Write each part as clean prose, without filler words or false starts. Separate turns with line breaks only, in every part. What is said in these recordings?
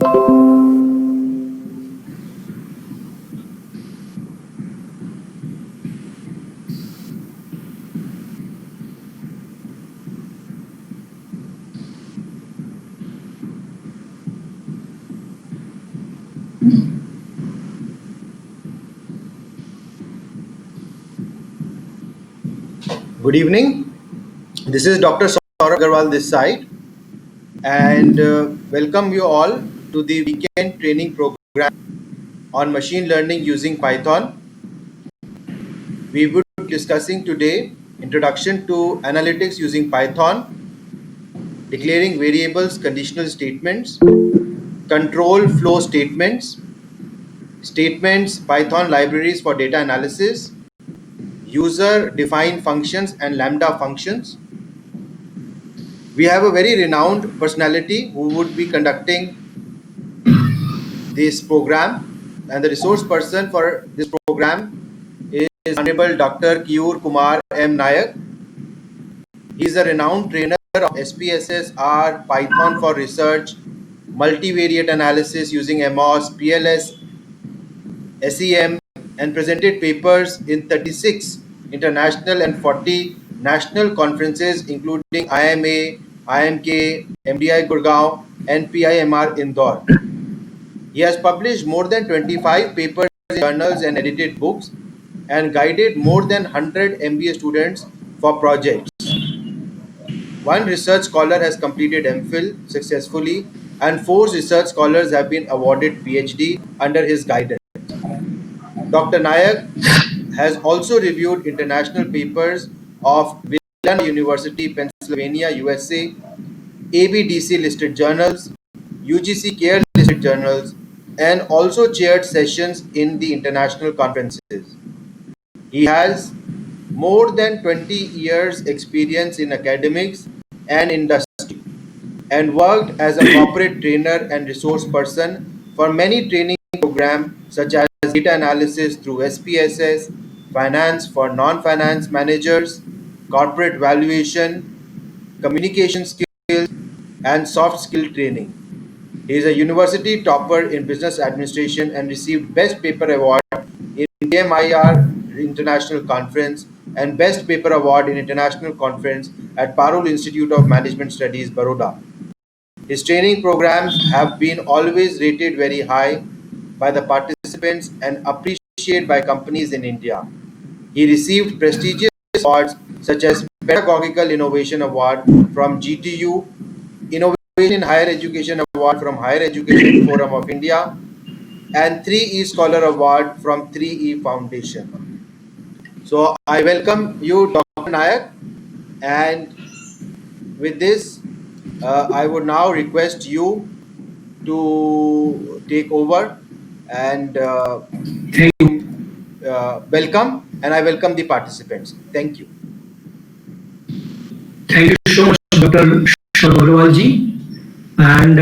Good evening. This is Dr. Saurabh Agarwal this side, and welcome you all to the weekend training program on machine learning using Python. We would be discussing today introduction to analytics using Python, declaring variables, conditional statements, control flow statements, Python libraries for data analysis, user-defined functions and lambda functions. We have a very renowned personality who would be conducting this program, and the resource person for this program is Honorable Dr. Kiyur Kumar M. Nayak. He is a renowned trainer of SPSS R, Python for research, multivariate analysis using MOS, PLS, SEM, and presented papers in 36 international and 40 national conferences including IMA, IMK, MDI Gurgaon, and PIMR Indore. He has published more than 25 papers in journals and edited books, and guided more than 100 MBA students for projects. One research scholar has completed MPhil successfully, and 4 research scholars have been awarded PhD under his guidance. Dr. Nayak has also reviewed international papers of Villanova University, Pennsylvania, USA, ABDC listed journals, UGC CARE listed journals, and also chaired sessions in the international conferences. He has more than 20 years experience in academics and industry, and worked as a corporate trainer and resource person for many training programs such as data analysis through SPSS, finance for non-finance managers, corporate valuation, communication skills, and soft skill training. He is a university topper in business administration and received Best Paper Award in PMIR International Conference and Best Paper Award in International Conference at Parul Institute of Management Studies, Baroda. His training programs have been always rated very high by the participants and appreciated by companies in India. He received prestigious awards such as Pedagogical Innovation Award from GTU, Innovation in Higher Education Award from Higher Education Forum of India, and 3E Scholar Award from 3E Foundation. So I welcome you, Dr. Nayak, and with this, I would now request you to take over and
Thank you.
welcome, and I welcome the participants. Thank you.
Thank you so much, Dr. Agarwalji. And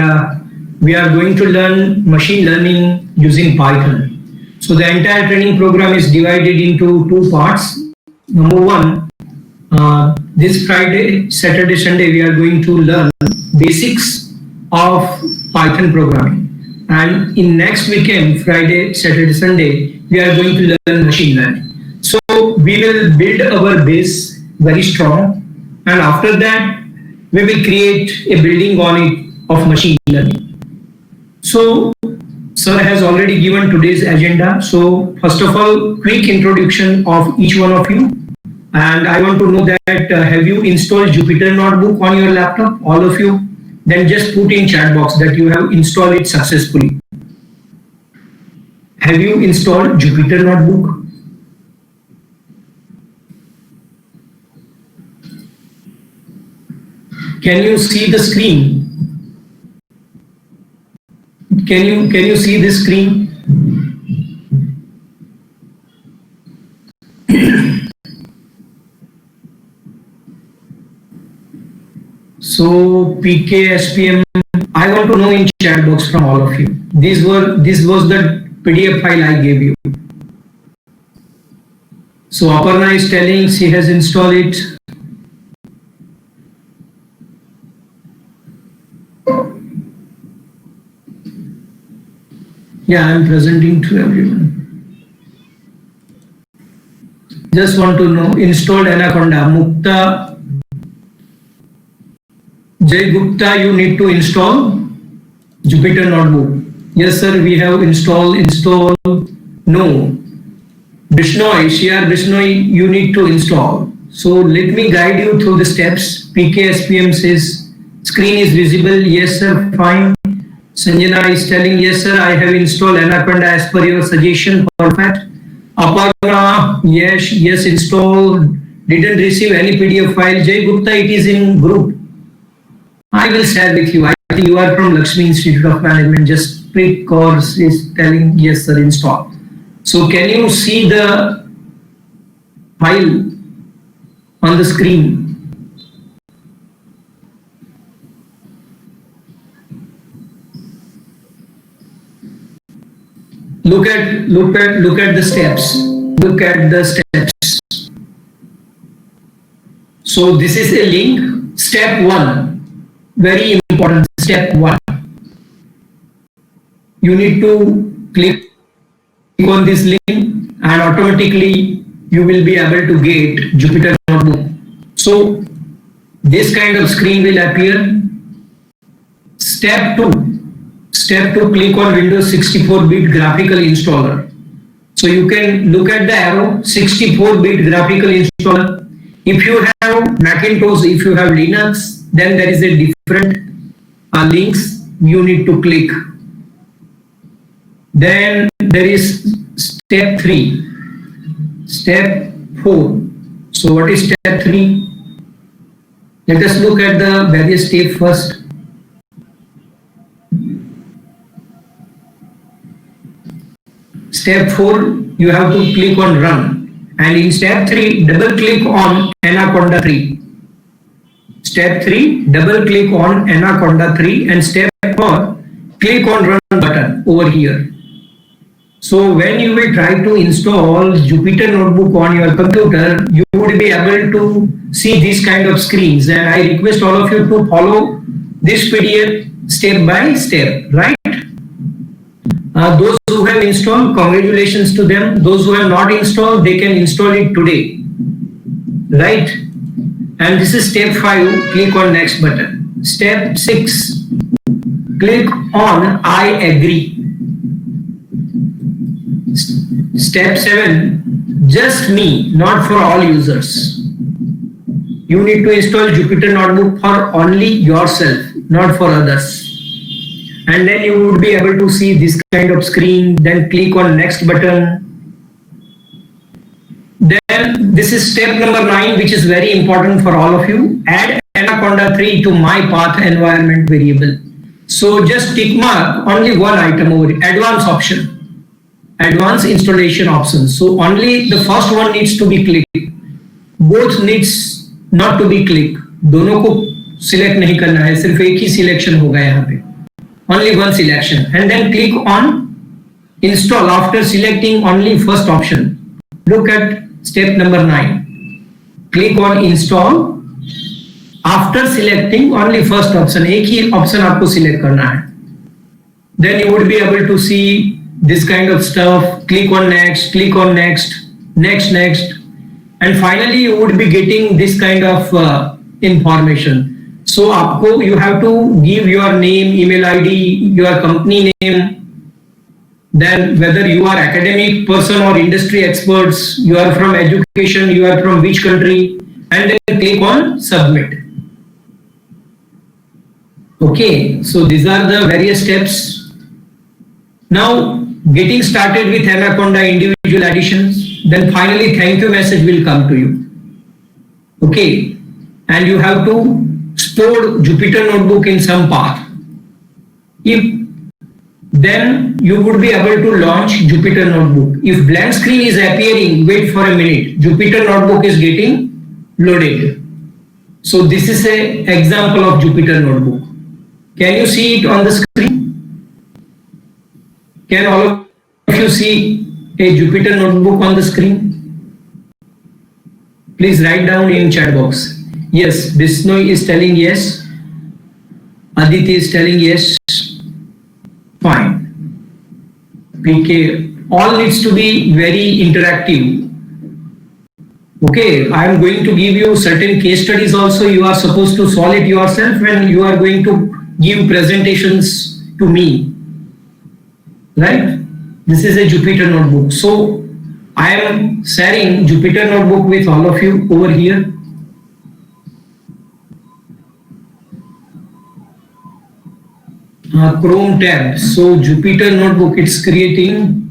we are going to learn machine learning using Python. So the entire training program is divided into 2 parts. Number 1, this Friday, Saturday, Sunday, we are going to learn basics of Python programming. And in next weekend, Friday, Saturday, Sunday, we are going to learn machine learning. So we will build our base very strong, and after that, we will create a building on it of machine learning. So, sir has already given today's agenda. So, first of all, quick introduction of each one of you. And I want to know that have you installed Jupyter Notebook on your laptop, all of you? Then just put in chat box that you have installed it successfully. Have you installed Jupyter Notebook? Can you see the screen? Can you see this screen? So PK, SPM, I want to know in chat box from all of you. This was the PDF file I gave you. So Aparna is telling she has installed it. Yeah, I'm presenting to everyone. Just want to know, installed Anaconda, Mukta, Jay Gupta, you need to install Jupyter Notebook. Yes, sir, we have install. No. Bishnoi, CR Bishnoi, you need to install. So let me guide you through the steps. PKSPM says screen is visible. Yes, sir, fine. Sanjana is telling, yes, sir, I have installed Anaconda as per your suggestion. Perfect. Aparna, yes, install. Didn't receive any PDF file. Jay Gupta, it is in group. I will share with you. I think you are from Lakshmi Institute of Management. Just click course is telling, yes, sir, install. So can you see the file on the screen? Look at the steps. Look at the steps. So this is a link. Step 1. Very important. Step 1. You need to click on this link and automatically you will be able to get Jupyter Notebook. So this kind of screen will appear. Step 2, click on Windows 64-bit graphical installer. So you can look at the arrow, 64-bit graphical installer. If you have Macintosh, if you have Linux, then there is a different links you need to click. Then there is step 3, step 4. So what is step 3? Let us look at the various steps first. Step 4, you have to click on run. And in step 3, double click on Anaconda 3. Step 3, double click on Anaconda 3 and step 4, click on run button over here. So when you will try to install Jupyter Notebook on your computer, you would be able to see these kind of screens, and I request all of you to follow this PDF step by step, right? Those who have installed, congratulations to them. Those who have not installed, they can install it today, right? And this is step 5, click on next button. Step 6, click on I agree. Step 7, just me, not for all users. You need to install Jupyter Notebook for only yourself, not for others. And then you would be able to see this kind of screen. Then click on next button. Then this is step number 9, which is very important for all of you. Add Anaconda 3 to my path environment variable. So just tick mark only one item over it, advanced option. Advanced installation options. So only the first one needs to be clicked. Both needs not to be clicked. दोनों को select नहीं करना है, सिर्फ एक ही selection होगा यहाँ पे. Only one selection, and then click on install after selecting only first option. Look at step number 9. Click on install after selecting only first option. एक ही option आपको select करना है. Then you would be able to see this kind of stuff. Click on next, click on next, next, and finally you would be getting this kind of information. So आपको you have to give your name, email ID, your company name, then whether you are academic person or industry experts, you are from education, you are from which country, and then click on submit. Okay, so these are the various steps. Now getting started with Anaconda individual additions, then finally thank you message will come to you. Okay, and you have to store Jupyter Notebook in some path. If then you would be able to launch Jupyter Notebook. If blank screen is appearing, wait for a minute. Jupyter Notebook is getting loaded. So this is an example of Jupyter Notebook. Can you see it on the screen? Can all of you see a Jupyter Notebook on the screen? Please write down in chat box. Yes, Bisnoy is telling yes. Aditi is telling yes. Fine. PK, all needs to be very interactive. Okay, I am going to give you certain case studies also. You are supposed to solve it yourself and you are going to give presentations to me. Right? This is a Jupyter notebook. So I am sharing Jupyter notebook with all of you over here. Chrome tab. So Jupyter notebook, it's creating.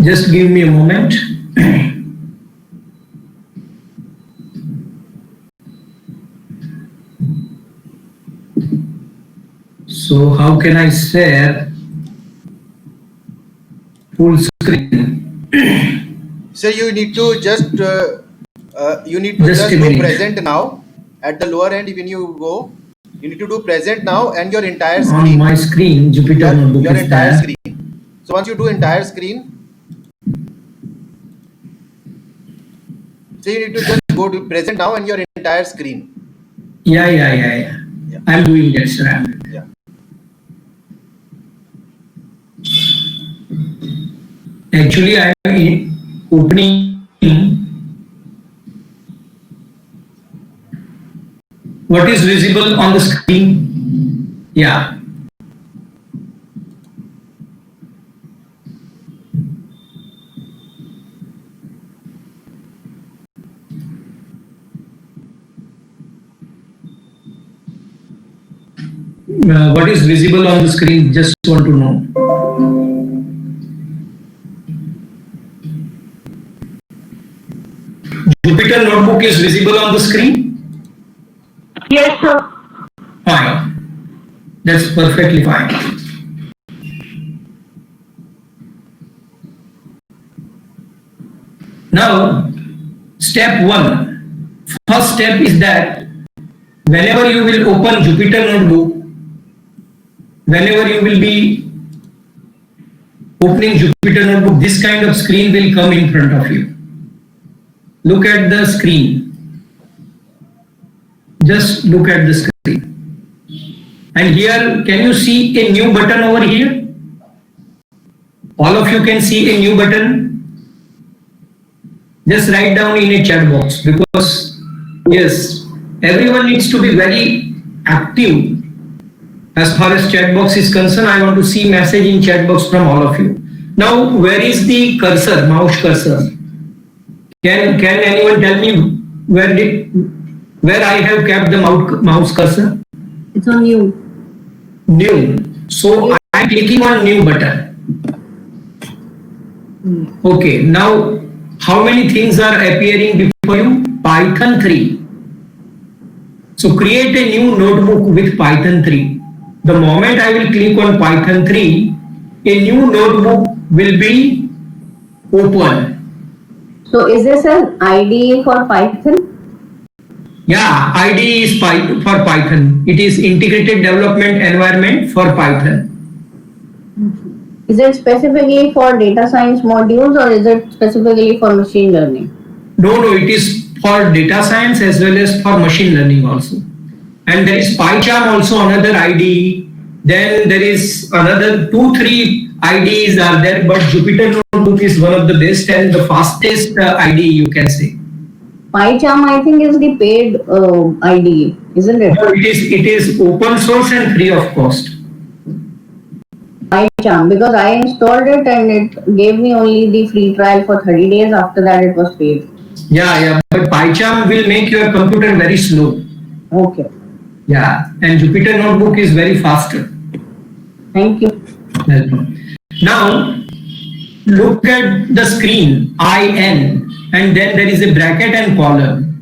Just give me a moment. So how can I share full screen?
So you need to just do present now. At the lower end, when you go, you need to do present now and your entire screen.
On my screen, Jupyter notebook
your
is
entire
there.
screen. So once you do entire screen, so you need to just go to present now and your entire screen.
Yeah. I'm doing that, sir.
Yeah.
Actually, I am opening what is visible on the screen. Yeah. What is visible on the screen? Just want to know. Jupyter notebook is visible on the screen?
Yes, sir.
Fine. That's perfectly fine. Now, step 1. First step is that whenever you will open Jupyter notebook, whenever you will be opening Jupyter notebook, this kind of screen will come in front of you. Look at the screen. Just look at the screen. And here, can you see a new button over here? All of you can see a new button. Just write down in a chat box, because yes, everyone needs to be very active. As far as chat box is concerned, I want to see message in chat box from all of you. Now, where is the cursor, mouse cursor? Can anyone tell me where I have kept the mouse cursor?
It's on you.
New. So I am clicking on new button. Okay, now how many things are appearing before you? Python 3. So create a new notebook with Python 3. The moment I will click on Python 3, a new notebook will be open.
So is this an IDE for Python?
Yeah, IDE is for Python. It is Integrated Development Environment for Python.
Is it specifically for data science modules or is it specifically for machine learning?
No, it is for data science as well as for machine learning also. And there is PyCharm also, another IDE. Then there is another 2-3 IDEs are there, but Jupyter Notebook is one of the best and the fastest IDE, you can say.
PyCharm, I think, is the paid IDE, isn't it?
No, it is open source and free of cost.
PyCharm, because I installed it and it gave me only the free trial for 30 days. After that, it was paid.
Yeah, but PyCharm will make your computer very slow.
Okay.
Yeah, and Jupyter Notebook is very faster.
Thank you.
Welcome. Now, look at the screen, IN, and then there is a bracket and column.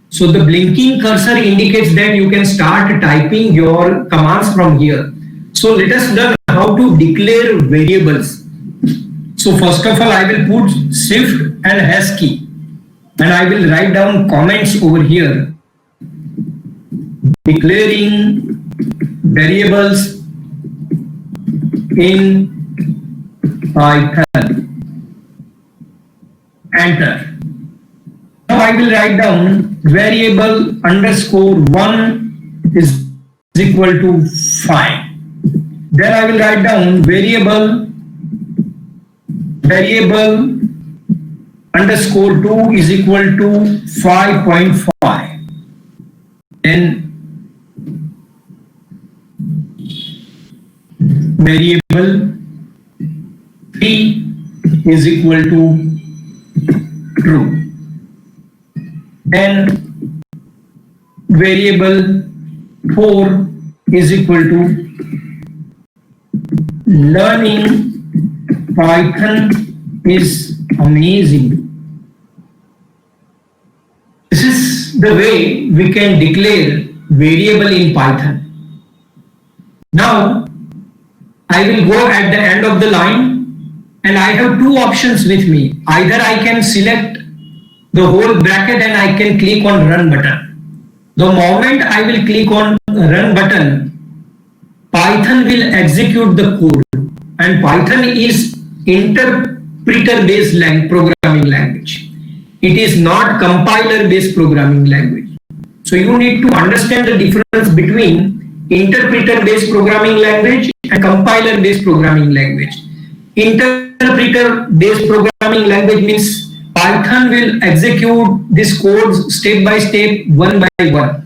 So the blinking cursor indicates that you can start typing your commands from here. So let us learn how to declare variables. So first of all, I will put shift and hash key, and I will write down comments over here. Declaring variables in Python. Enter. Now I will write down variable _1 is equal to 5. Then I will write down variable underscore 2 is equal to 5.5. Then variable 3 is equal to true. Then variable 4 is equal to learning Python is amazing. This is the way we can declare variable in Python. Now I will go at the end of the line and I have two options with me. Either I can select the whole bracket and I can click on run button. The moment I will click on run button, Python will execute the code, and Python is interpreter based programming language. It is not compiler based programming language. So you need to understand the difference between interpreter based programming language and compiler based programming language. Interpreter based programming language means Python will execute this code step by step, one by one.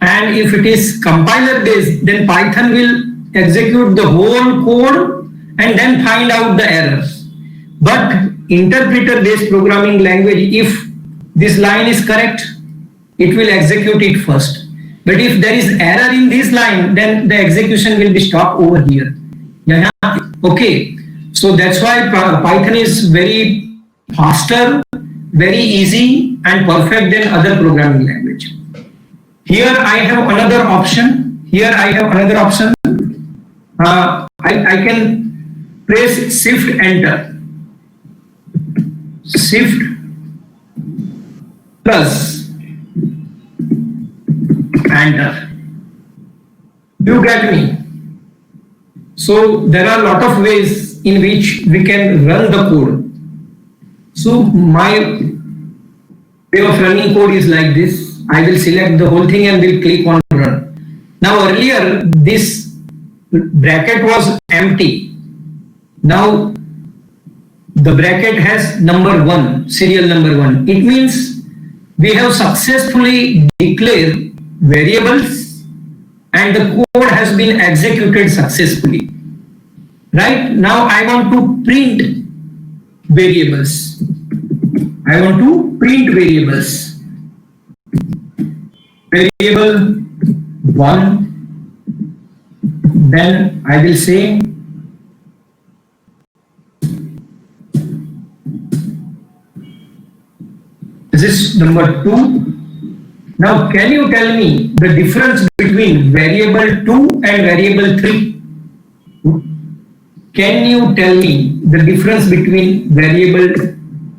And if it is compiler based, then Python will execute the whole code and then find out the errors. But interpreter based programming language, if this line is correct, it will execute it first. But if there is error in this line, then the execution will be stopped over here. Yeah. Okay. So that's why Python is very faster, very easy and perfect than other programming language. Here I have another option. I can press shift enter. Shift plus enter. You get me? So there are a lot of ways in which we can run the code. So my way of running code is like this. I will select the whole thing and will click on run. Now earlier this bracket was empty. Now the bracket has number 1, serial number 1. It means we have successfully declared variables and the code has been executed successfully. Right? Now I want to print variables. Variable 1, then I will say this is number 2. Now can you tell me the difference between variable 2 and variable 3? Can you tell me the difference between variable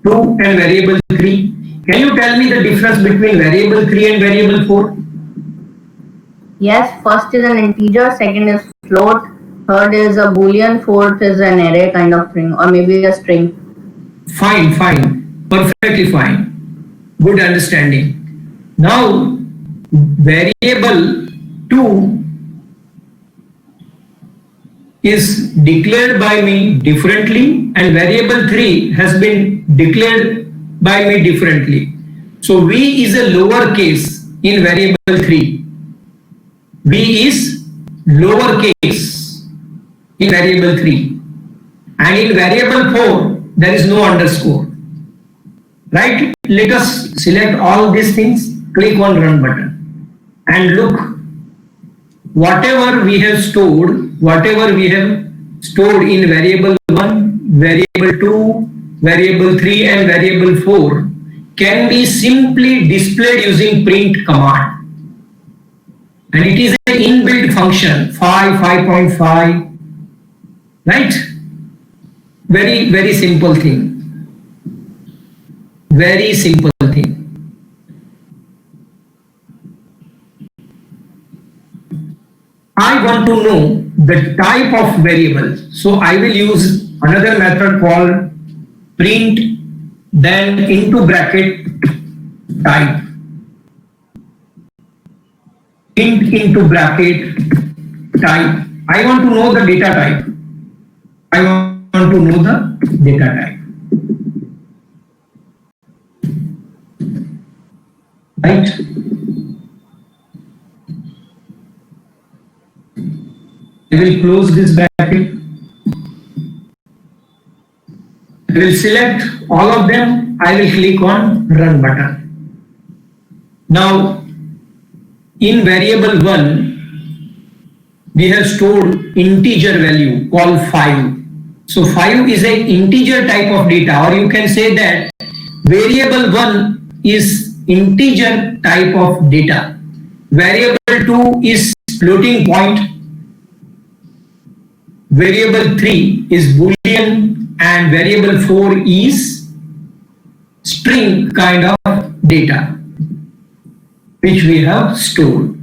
2 and variable 3? Can you tell me the difference between variable 3 and variable 4?
Yes, first is an integer, second is float, third is a boolean, fourth is an array kind of thing, or maybe a string.
Fine, perfectly fine. Good understanding. Now, variable 2 is declared by me differently and variable 3 has been declared by me differently. So V is a lower case in variable 3. V is lower case in variable 3. And in variable 4, there is no underscore. Right? Let us select all these things, click on run button. And look, whatever we have stored in variable 1, variable 2, variable 3 and variable 4 can be simply displayed using print command. And it is an inbuilt function, 5.5, right? Very simple thing. Very simple thing. I want to know the type of variable. So I will use another method called print, then into bracket type. int into bracket type. I want to know the data type. I want to know the data type. Right? I will close this bracket. I will select all of them. I will click on run button. Now, in variable 1, we have stored integer value called 5. So 5 is an integer type of data, or you can say that variable 1 is integer type of data. Variable 2 is floating point. Variable 3 is boolean, and variable 4 is string kind of data which we have stored.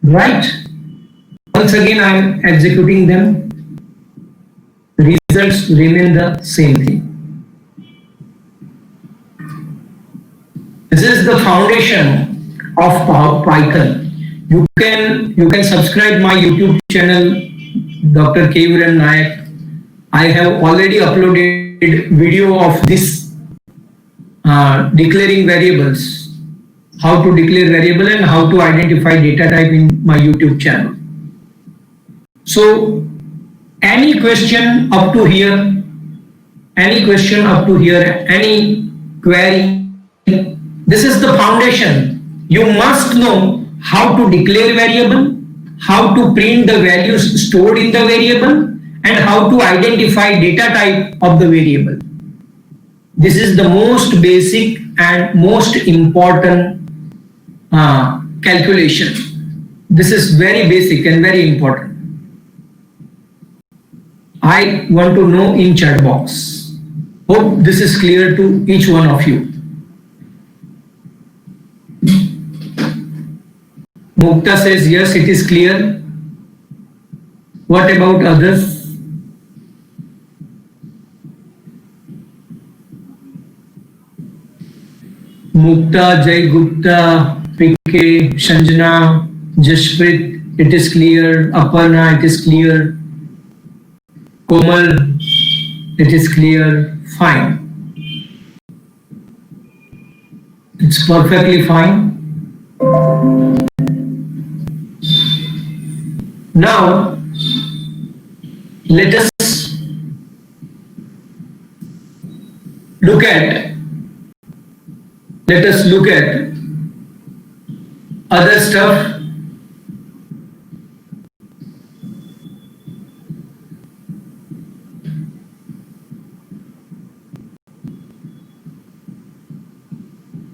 Right? Once again I am executing them. Results remain the same thing. This is the foundation of Python. You can subscribe my YouTube channel, Dr. Keyur M. Nayak. I have already uploaded video of this declaring variables, how to declare variable and how to identify data type in my YouTube channel. So any question up to here, any query, this is the foundation. You must know how to declare variable, how to print the values stored in the variable, and how to identify data type of the variable. This is the most basic and most important calculation. This is very basic and very important. I want to know in chat box. Hope this is clear to each one of you. Mukta says yes, it is clear. What about others? Mukta, Jai Gupta, PK, Sanjana, Jashprit, it is clear. Aparna, it is clear. Komal, it is clear. Fine. It's perfectly fine. Now, let us look at other stuff.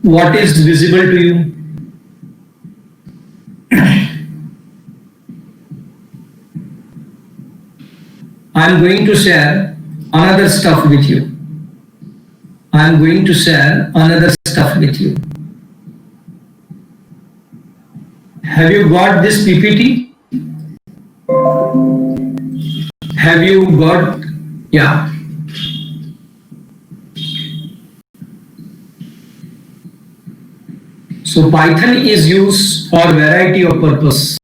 What is visible to you? I am going to share another stuff with you. Have you got this PPT? Have you got? Yeah. So Python is used for variety of purpose.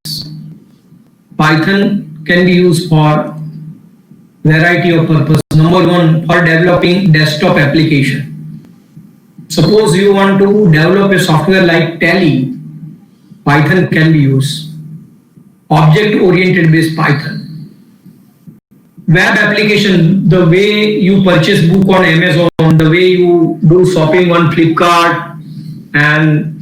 Python can be used for variety of purpose. Number one, for developing desktop application. Suppose you want to develop a software like Tally, Python can be used. Object-oriented based Python. Web application, the way you purchase book on Amazon, the way you do shopping on Flipkart, and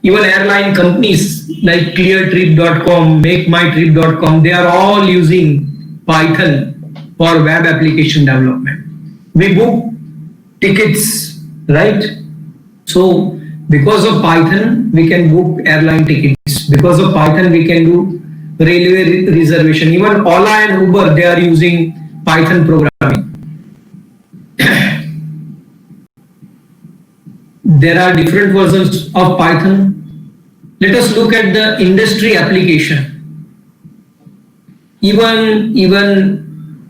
even airline companies like cleartrip.com, makemytrip.com, they are all using Python for web application development. We book tickets, right? So because of Python, we can book airline tickets. Because of Python, we can do railway reservation. Even Ola and Uber, they are using Python programming. There are different versions of Python. Let us look at the industry application. Even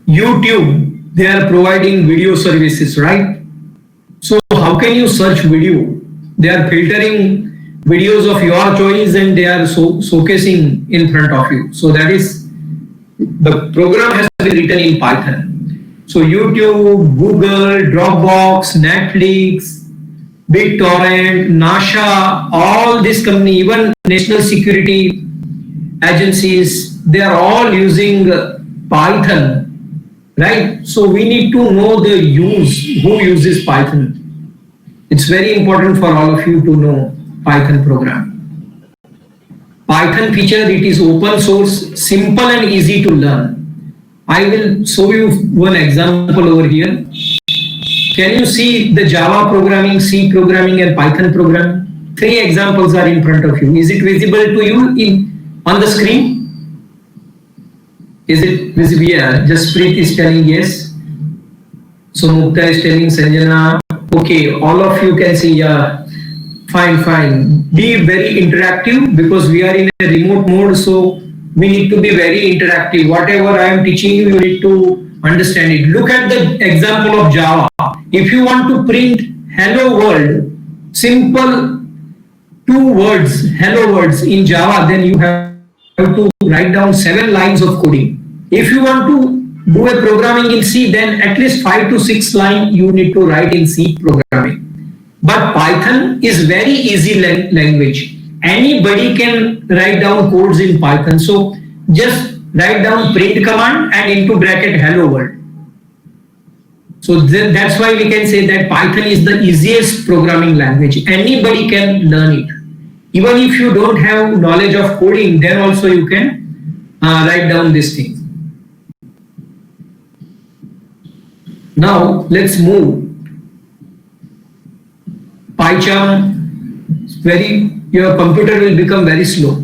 YouTube, they are providing video services, right? So how can you search video? They are filtering videos of your choice and they are showcasing in front of you. So that is, the program has been written in Python. So YouTube, Google, Dropbox, Netflix, BitTorrent, NASA, all this company, even national security agencies, they are all using Python, right? So we need to know the who uses Python. It's very important for all of you to know Python program. Python feature, it is open source, simple and easy to learn. I will show you one example over here. Can you see the Java programming, C programming and Python programming? 3 examples are in front of you. Is it visible to you on the screen? Is it visible? Yeah, Jaspreet is telling yes. So Mukta is telling Sanjana. Okay, all of you can see, yeah, fine. Be very interactive because we are in a remote mode, so we need to be very interactive. Whatever I am teaching you, you need to understand it. Look at the example of Java. If you want to print hello world, simple 2 words, hello words in Java, then you have to write down 7 lines of coding. If you want to do a programming in C, then at least 5 to 6 lines you need to write in C programming. But Python is very easy language. Anybody can write down codes in Python. So just write down print command and into bracket hello world. So that's why we can say that Python is the easiest programming language. Anybody can learn it. Even if you don't have knowledge of coding, then also you can write down this thing. Now let's move. PyCharm, your computer will become very slow.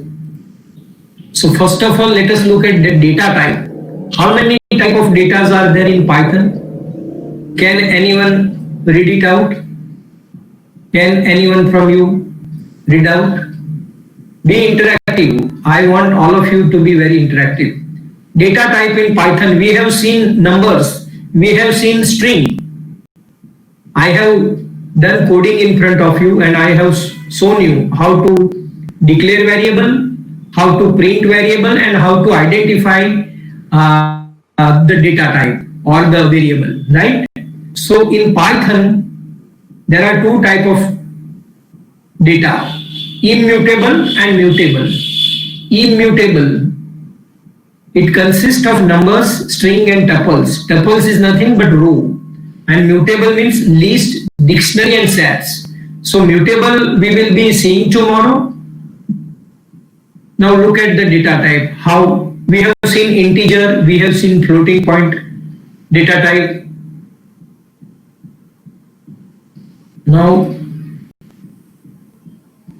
So first of all, let us look at the data type. How many type of data are there in Python? Can anyone read it out? Can anyone from you read out? Be interactive. I want all of you to be very interactive. Data type in Python, we have seen numbers, we have seen string. I have done coding in front of you and I have shown you how to declare variable, how to print variable and how to identify the data type or the variable, right? So in Python, there are 2 types of data, immutable and mutable. Immutable, it consists of numbers, string and tuples. Tuples is nothing but row. And mutable means list, dictionary and sets. So mutable we will be seeing tomorrow. Now look at the data type. How we have seen integer, we have seen floating point data type. Now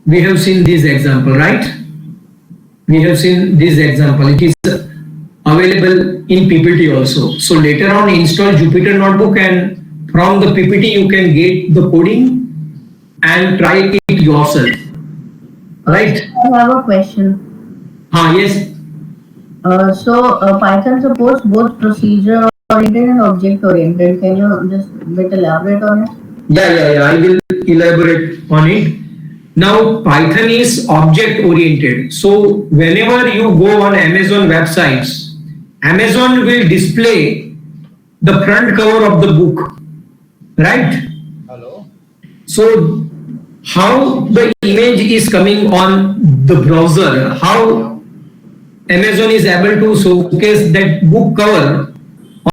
we have seen this example, right? We have seen this example. It is available in PPT also. So later on install Jupyter Notebook and from the PPT you can get the coding and try it yourself. Right?
I have a question.
Yes.
So Python supports both procedure oriented and object oriented. Can you just bit elaborate on it?
Yeah. I will elaborate on it. Now Python is object oriented. So whenever you go on Amazon websites, Amazon will display the front cover of the book, right?
Hello.
So how the image is coming on the browser, how Amazon is able to showcase that book cover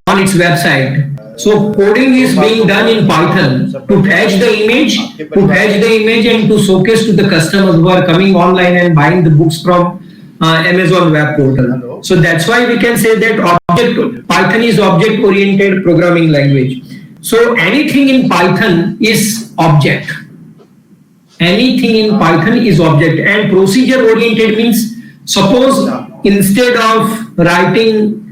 on its website. So coding is being done in Python to fetch the image, and to showcase to the customers who are coming online and buying the books from Amazon web portal.
Hello.
So that's why we can say that Python is object oriented programming language. So anything in Python is object. Anything in Python is object, and procedure oriented means, suppose instead of writing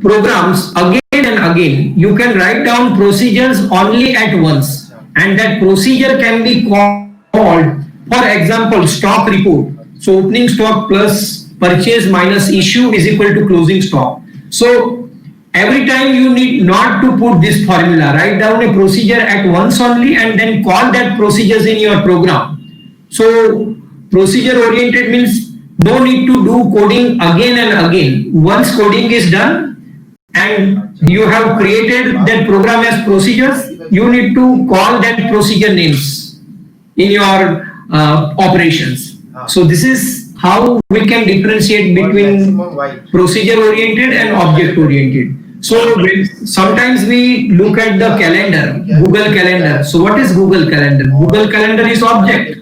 programs again and again, you can write down procedures only at once, and that procedure can be called, for example, stock report. So opening stock plus purchase minus issue is equal to closing stock. So every time you need not to put this formula, write down a procedure at once only and then call that procedures in your program. So procedure oriented means no need to do coding again and again. Once coding is done and you have created that program as procedures, you need to call that procedure names in your operations. So this is how we can differentiate between procedure oriented and object oriented. So sometimes we look at the calendar, Google Calendar. So what is Google Calendar? Google Calendar is object.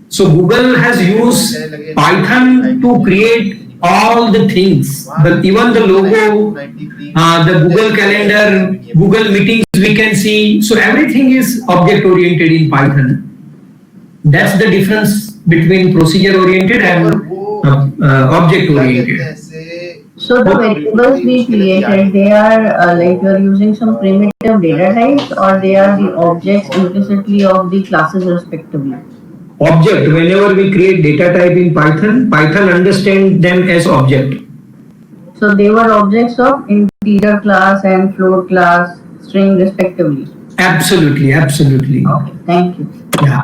So Google has used Python to create all the things, even the logo, the Google Calendar, Google Meetings we can see. So everything is object oriented in Python. That's the difference between procedure oriented and object oriented.
So the variables we created, they are like you are using some primitive data types, or they are the objects implicitly of the classes respectively.
Object, whenever we create data type in Python, Python understands them as object.
So they were objects of integer class and float class, string respectively.
Absolutely, absolutely.
Okay, thank you.
Yeah.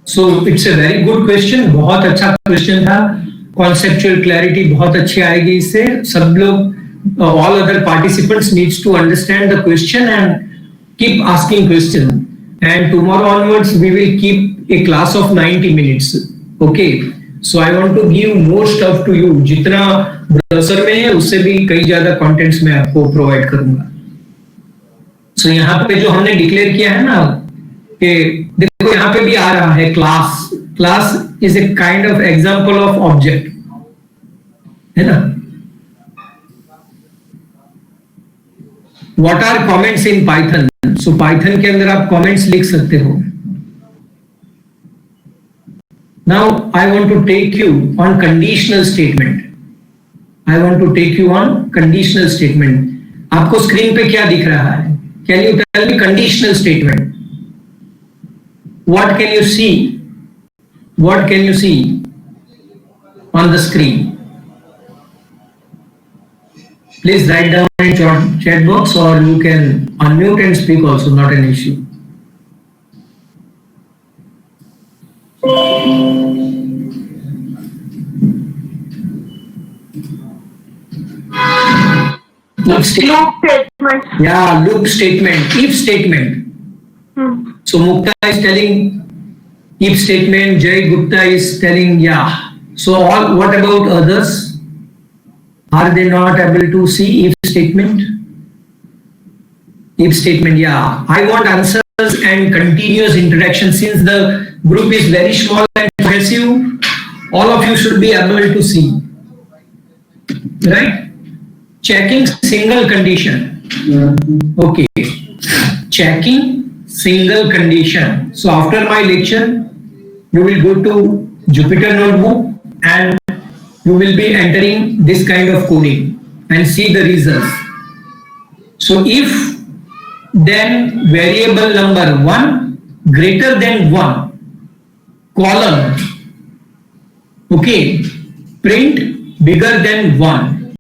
So it's a very good question. बहुत अच्छा question था. Conceptual clarity बहुत अच्छी आएगी इससे. सब लोग all other participants needs to understand the question and keep asking question. And tomorrow onwards we will keep a class of 90 minutes. Okay. So I want to give more stuff to you. जितना browser में है उससे भी कई ज़्यादा contents मैं आपको provide करूँगा. So यहाँ पे जो हमने declare किया है ना कि देखो यहाँ पे भी आ रहा है class. Class is a kind of example of object, है ना? What are comments in Python? So Python के अंदर आप comments लिख सकते हो. Now I want to take you on conditional statement. I want to take you on conditional statement. आपको screen पे क्या दिख रहा है? Can you tell me conditional statement? What can you see? What can you see on the screen? Please write down in chat box, or you can unmute and speak also, not an issue. Loop statement. Yeah, loop statement, if statement. So Mukta is telling if statement, Jay Gupta is telling yeah. So all, what about others? Are they not able to see if statement? If statement, yeah. I want answers and continuous interaction. Since the group is very small and cohesive, all of you should be able to see. Right? Checking single condition. Okay. Checking single condition. So after my lecture, you will go to Jupyter Notebook and you will be entering this kind of coding and see the results. So if then variable number 1 greater than 1 column, okay, print bigger than 1.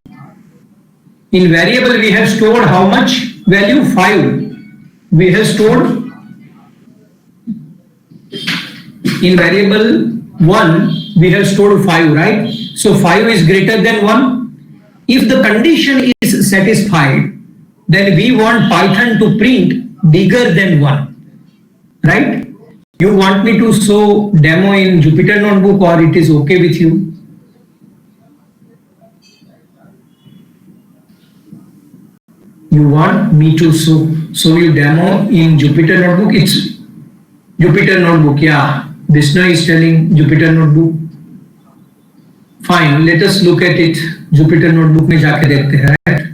In variable we have stored how much value? 5. We have stored in variable 1 we have stored 5, right? So 5 is greater than 1. If the condition is satisfied, then we want Python to print bigger than 1, right? You want me to show demo in Jupyter Notebook, or it is okay with you? You want me to show you demo in Jupyter Notebook? It's Jupyter Notebook, yeah. Vishnu is telling Jupyter Notebook. Fine, let us look at it. Jupyter Notebook में जाके देखते हैं, right?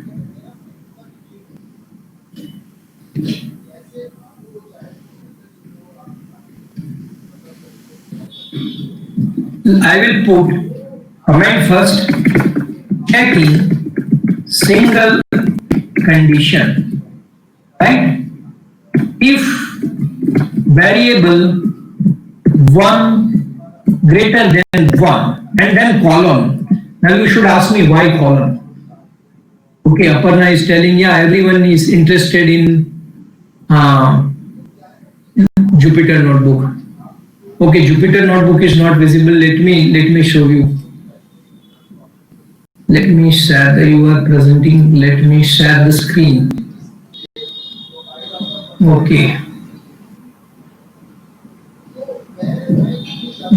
I will put comment first. Checking single condition, right? If variable 1 greater than 1 and then column. Now you should ask me why column. Okay, Aparna is telling, yeah, everyone is interested in Jupyter Notebook. Okay, Jupyter notebook is not visible. Let me show you. Let me share the, you are presenting. Let me share the screen. Okay.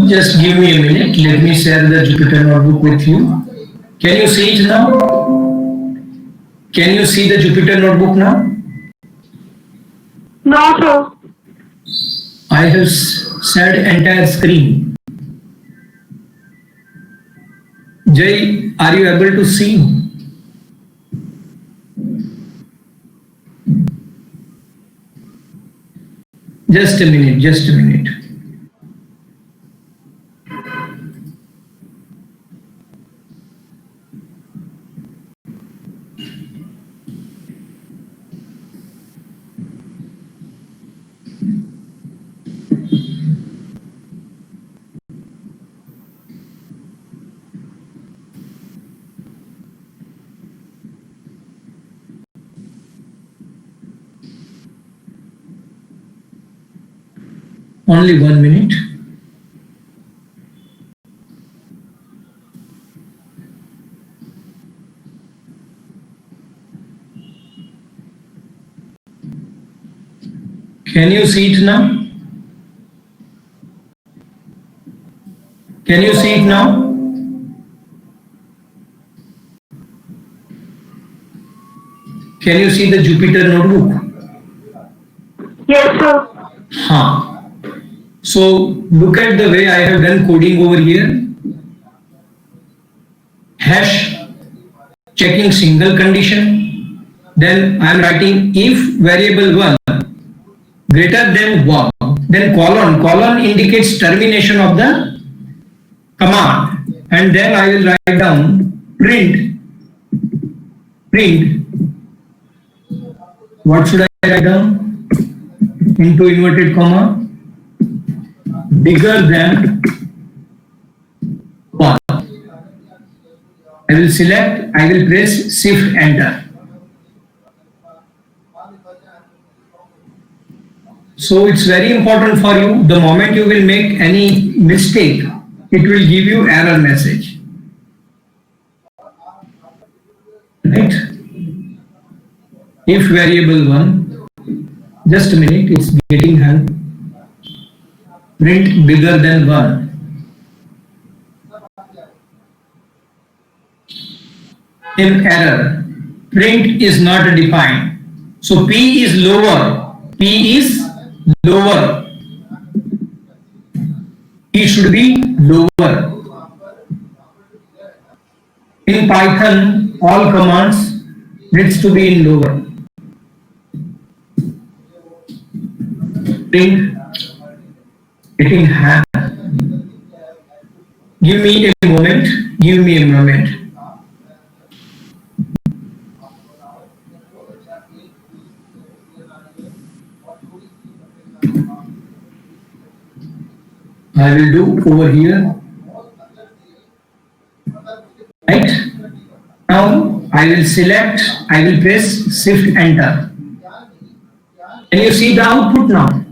Just give me a minute. Let me share the Jupyter notebook with you. Can you see it now? Can you see the Jupyter notebook now?
No, sir.
I have shared entire screen. Jay, are you able to see? Just a minute, just a minute. Only 1 minute. Can you see it now? Can you see it now? Can you see the Jupyter notebook?
Yes, sir.
Huh. So look at the way I have done coding over here. Hash checking single condition. Then I am writing if variable 1 greater than 1. Then colon. Colon indicates termination of the command. And then I will write down print. What should I write down? Into inverted comma. Bigger than 1. I will select, I will press shift enter. So it's very important for you. The moment you will make any mistake, it will give you error message. Right? If variable 1, just a minute, it's getting help. Print bigger than 1. In error, print is not defined. So P is lower. P is lower. P should be lower. In Python, all commands needs to be in lower. Print getting hand. Give me a moment. Give me a moment. I will do over here. Right? Now I will select, I will press shift enter. Can you see the output now?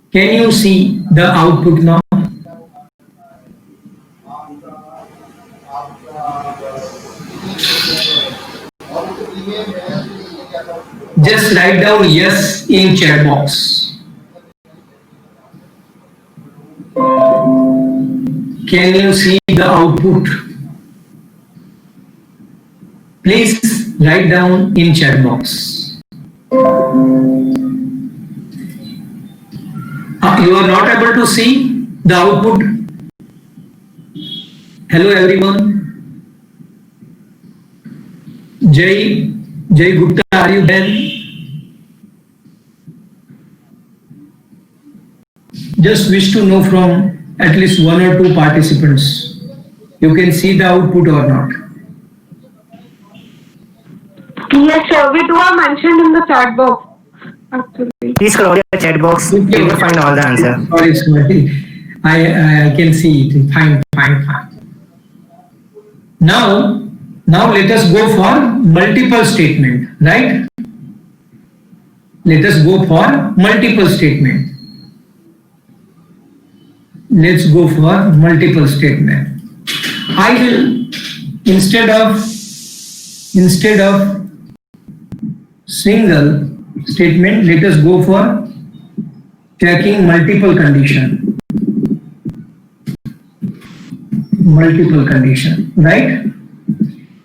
Can you see the output now? Just write down yes in chat box. Can you see the output? Please write down in chat box. You are not able to see the output. Hello everyone. Jay Gupta, are you there? Just wish to know from at least 1 or 2 participants. You can see the output or not?
Yes, sir. We do are mentioned in the chat box. Actually.
Please scroll your chat box. You will find all the answer.
Sorry. I can see it. Fine. Now let us go for multiple statement, right? Let us go for multiple statement. let's go for multiple statement. I will instead of single statement, let us go for checking multiple condition. Multiple condition, right?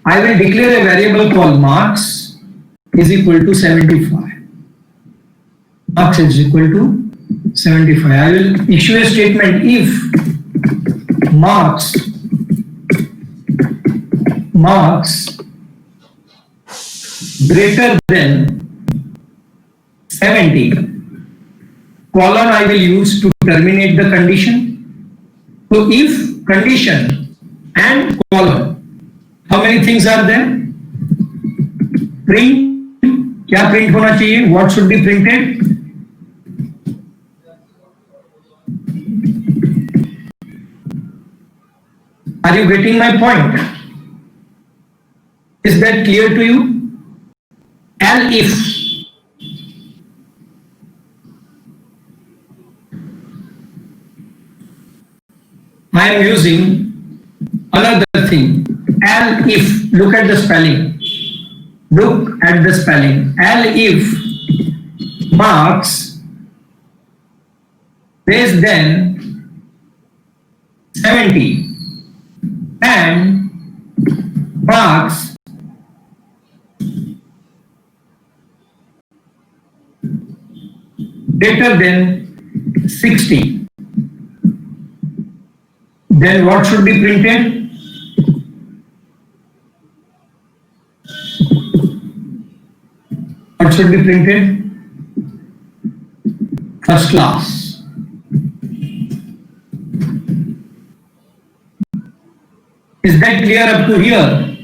I will declare a variable called marks is equal to 75. Marks is equal to 75. I will issue a statement if marks greater than 70. Colon I will use to terminate the condition. So if condition and colon, how many things are there? Print. क्या print होना चाहिए? What should be printed? Are you getting my point? Is that clear to you? And if I am using another thing, and if, look at the spelling. Look at the spelling. And if marks less than 70 and marks greater than 60, then what should be printed? What should be printed? First class. Is that clear up to here?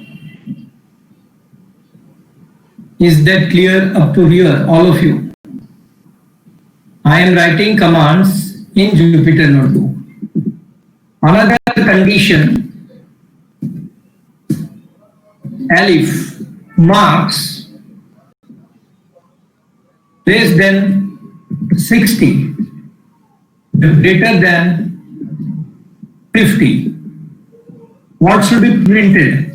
Is that clear up to here, all of you? I am writing commands in Jupyter Notebook. Another condition, if marks less than 60, greater than 50, what should be printed?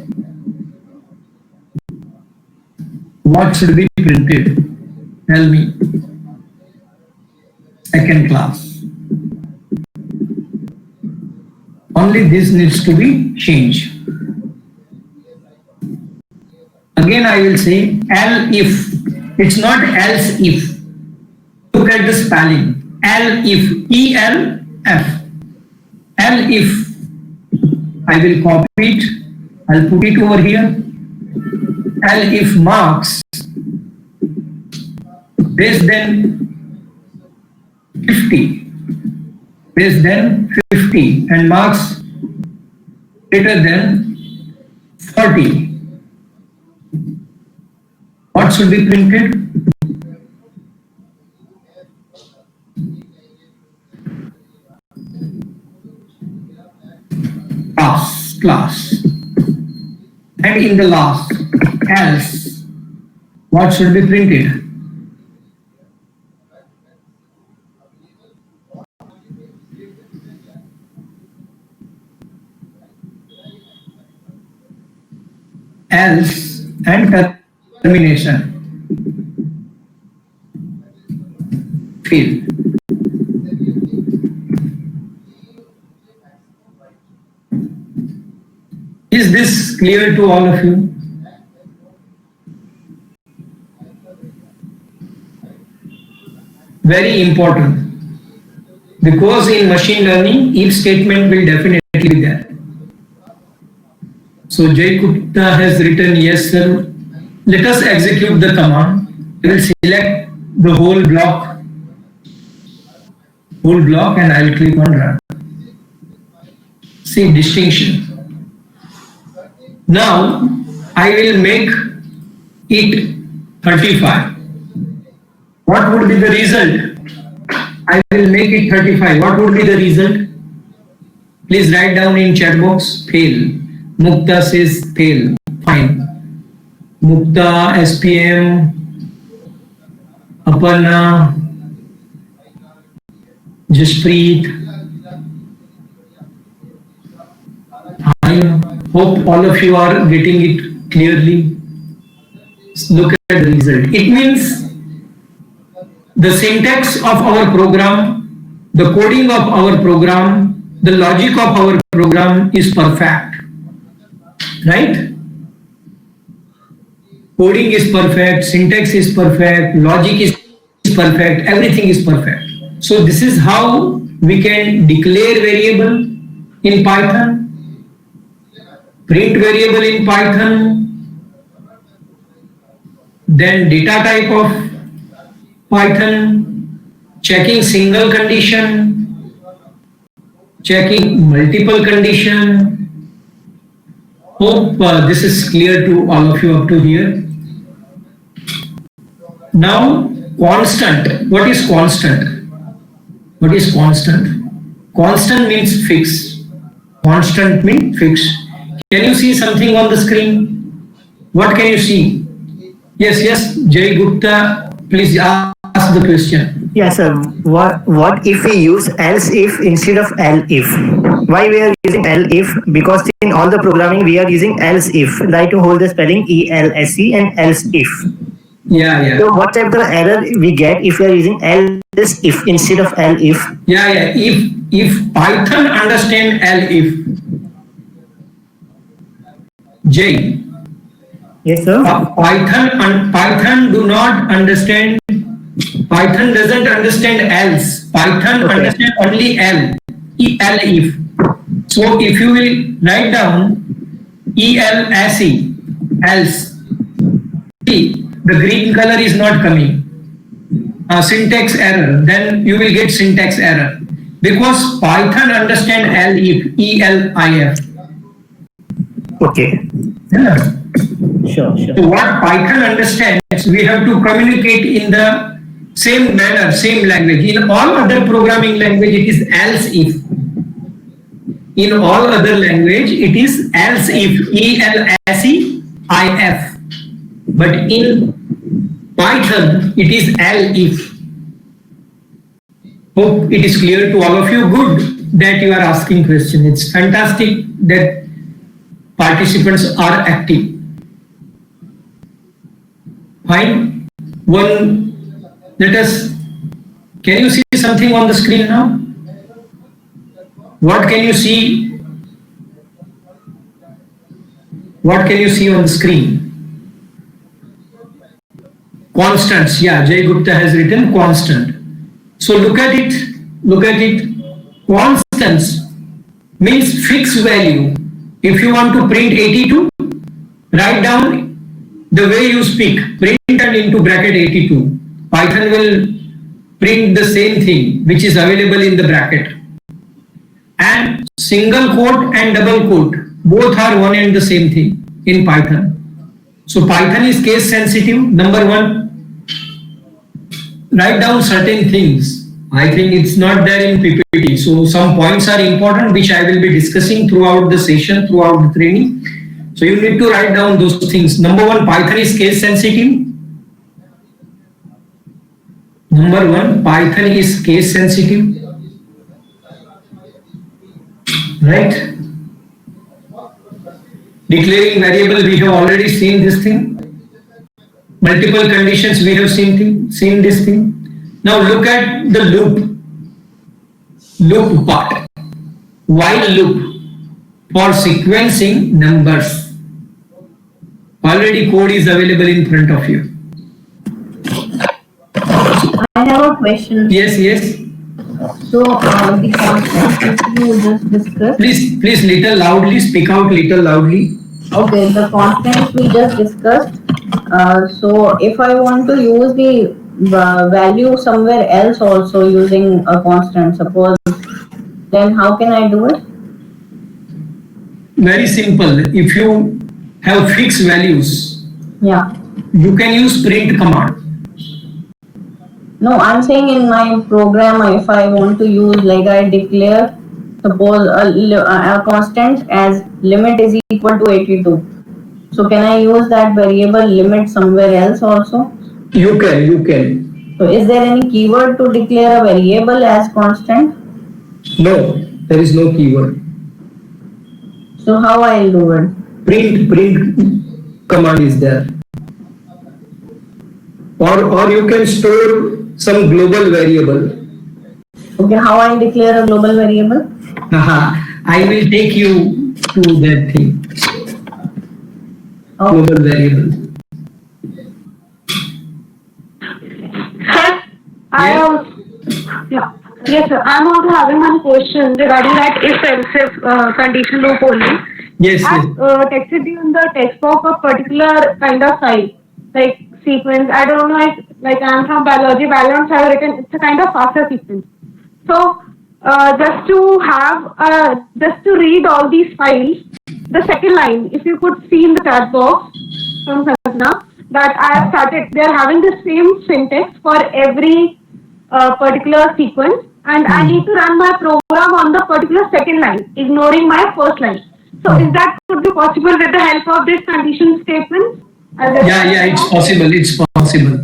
What should be printed? Tell me. Second class. Only this needs to be changed. Again I will say if. It's not else if. Look at the spelling. If. ELF. If. I will copy it. I'll put it over here. If marks less than 50, and marks greater than 40, what should be printed? Class. And in the last, else, what should be printed? Else and termination. Field. Is this clear to all of you? Very important, because in machine learning, if statement will definitely be there. So Jay Gupta has written, yes sir. Let us execute the command. I will select the whole block, and I will click on run. See distinction. Now I will make it 35. What would be the result? I will make it 35. What would be the result? Please write down in chat box. Fail. Mukta says fail. Fine. Mukta, SPM, Aparna, Jaspreet, Hope all of you are getting it clearly. Look at the result. It means the syntax of our program, the coding of our program, the logic of our program is perfect. Right? Coding is perfect, syntax is perfect, logic is perfect, everything is perfect. So this is how we can declare variable in Python, print variable in Python, then data type of Python, checking single condition, checking multiple condition. Hope this is clear to all of you up to here. Now, constant. What is constant? What is constant? Constant means fixed. Constant means fixed. Can you see something on the screen? What can you see? Yes, Jay Gupta, please ask the question.
Yes, sir. What if we use else if instead of elif? Why we are using elif? Because in all the programming we are using else if. Like to hold the spelling ELSE and else if.
Yeah.
So what type of error we get if we are using else if instead of elif?
Yeah. If Python understand elif, Jay.
Yes, sir.
Python do not understand. Python doesn't understand else. Python understand only elif. So if you will write down ELSE, else, see, the green color is not coming. Syntax error. Then you will get syntax error because Python understand elif.
Okay.
Yeah.
Sure.
So what Python understands, we have to communicate in the same manner, same language. In all other programming language, it is else if. In all other language, it is else if, ELSEIF. But in Python, it is elif. Hope it is clear to all of you. Good that you are asking question. It's fantastic that participants are active. Fine. Can you see something on the screen now? What can you see? What can you see on the screen? Constants. Yeah, Jay Gupta has written constant. So look at it. Constants means fixed value. If you want to print 82, write down the way you speak, print and into bracket 82. Python will print the same thing which is available in the bracket. And single quote and double quote, both are one and the same thing in Python. So Python is case sensitive. Number one, write down certain things. I think it's not there in PPT. So some points are important which I will be discussing throughout the session, throughout the training. So you need to write down those things. Number one, Python is case sensitive. Number one, Python is case sensitive. Right? Declaring variable, we have already seen this thing. Multiple conditions, we have seen this thing. Now look at the loop part. While loop for sequencing numbers. Already code is available in front of you.
I have a question.
Yes.
So the concept which you just discussed.
Please little loudly, speak out little loudly.
Okay, the constants we just discussed. So if I want to use the value somewhere else also using a constant, suppose, then how can I do it?
Very simple. If you have fixed values,
Yeah.
you can use print command.
No, I'm saying in my program, if I want to use, like I declare, suppose a constant as limit is equal to 82. So can I use that variable limit somewhere else also?
You can.
So is there any keyword to declare a variable as constant?
No, there is no keyword.
So how I'll do it?
Print command is there. Or you can store some global variable.
Okay, how I declare a global variable?
I will take you to that thing.
Oh,
Global variable.
Sir,
Yeah.
yeah. Yes, sir. I'm also having one question regarding that if-else condition loop only.
Yes,
I've
yes.
texted you in the text box a particular kind of file, like sequence. I don't know if, like, I'm from biology background, so I've written it's a kind of faster sequence. So, just to read all these files, the second line, if you could see in the chat box from Sanjana, that I have started, they are having the same syntax for every particular sequence, and I need to run my program on the particular second line, ignoring my first line. So, is that could be possible with the help of this condition statement?
Yeah, it's possible. It's possible.